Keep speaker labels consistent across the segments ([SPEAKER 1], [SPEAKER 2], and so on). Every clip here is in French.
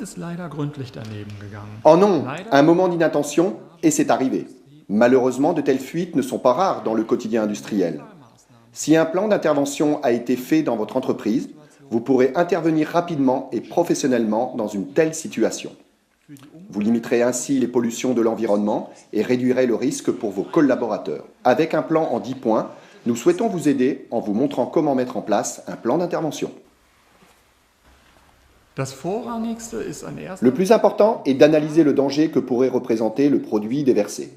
[SPEAKER 1] ist leider gründlich daneben gegangen.
[SPEAKER 2] Oh non, un moment d'inattention et c'est arrivé. Malheureusement, de telles fuites ne sont pas rares dans le quotidien industriel. Si un plan d'intervention a été fait dans votre entreprise, vous pourrez intervenir rapidement et professionnellement dans une telle situation. Vous limiterez ainsi les pollutions de l'environnement et réduirez le risque pour vos collaborateurs. Avec un plan en 10 points, nous souhaitons vous aider en vous montrant comment mettre en place un plan d'intervention. Le plus important est d'analyser le danger que pourrait représenter le produit déversé.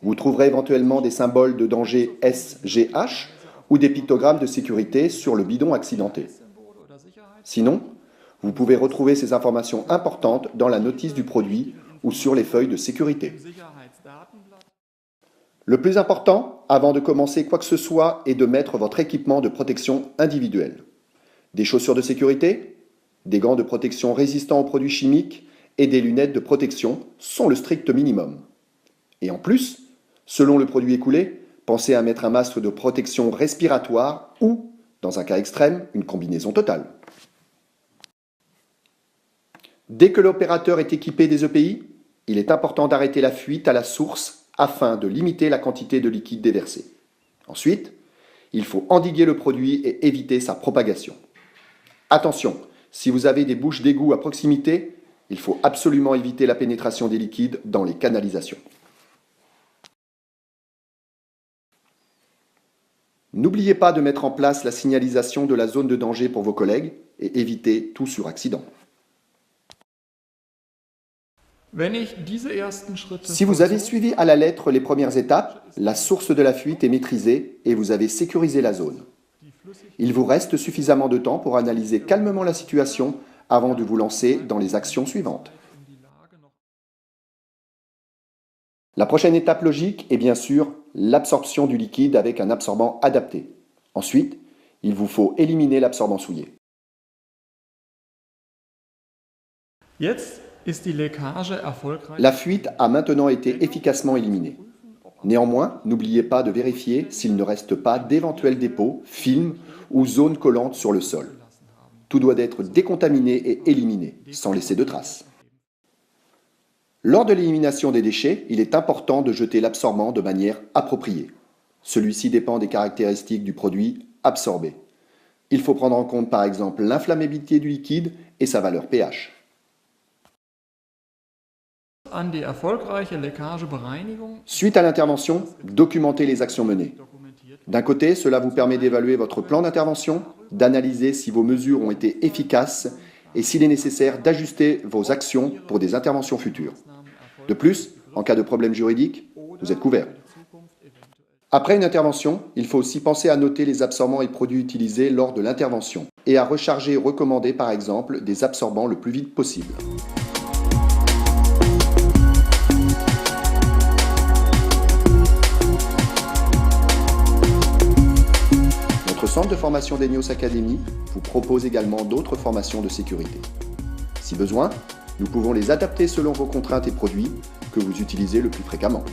[SPEAKER 2] Vous trouverez éventuellement des symboles de danger SGH ou des pictogrammes de sécurité sur le bidon accidenté. Sinon, vous pouvez retrouver ces informations importantes dans la notice du produit ou sur les feuilles de sécurité. Le plus important, avant de commencer quoi que ce soit, est de mettre votre équipement de protection individuel. Des chaussures de sécurité, des gants de protection résistants aux produits chimiques et des lunettes de protection sont le strict minimum. Et en plus, selon le produit écoulé, pensez à mettre un masque de protection respiratoire ou, dans un cas extrême, une combinaison totale. Dès que l'opérateur est équipé des EPI, il est important d'arrêter la fuite à la source afin de limiter la quantité de liquide déversé. Ensuite, il faut endiguer le produit et éviter sa propagation. Attention, si vous avez des bouches d'égout à proximité, il faut absolument éviter la pénétration des liquides dans les canalisations. N'oubliez pas de mettre en place la signalisation de la zone de danger pour vos collègues et évitez tout suraccident. Si vous avez suivi à la lettre les premières étapes, la source de la fuite est maîtrisée et vous avez sécurisé la zone. Il vous reste suffisamment de temps pour analyser calmement la situation avant de vous lancer dans les actions suivantes. La prochaine étape logique est bien sûr l'absorption du liquide avec un absorbant adapté. Ensuite, il vous faut éliminer l'absorbant souillé. La fuite a maintenant été efficacement éliminée. Néanmoins, n'oubliez pas de vérifier s'il ne reste pas d'éventuels dépôts, films ou zones collantes sur le sol. Tout doit être décontaminé et éliminé, sans laisser de traces. Lors de l'élimination des déchets, il est important de jeter l'absorbant de manière appropriée. Celui-ci dépend des caractéristiques du produit absorbé. Il faut prendre en compte par exemple l'inflammabilité du liquide et sa valeur pH. Suite à l'intervention, documentez les actions menées. D'un côté, cela vous permet d'évaluer votre plan d'intervention, d'analyser si vos mesures ont été efficaces et s'il est nécessaire d'ajuster vos actions pour des interventions futures. De plus, en cas de problème juridique, vous êtes couvert. Après une intervention, il faut aussi penser à noter les absorbants et produits utilisés lors de l'intervention et à recharger et recommander par exemple des absorbants le plus vite possible. Notre centre de formation d'Enios Academy vous propose également d'autres formations de sécurité. Si besoin, nous pouvons les adapter selon vos contraintes et produits que vous utilisez le plus fréquemment.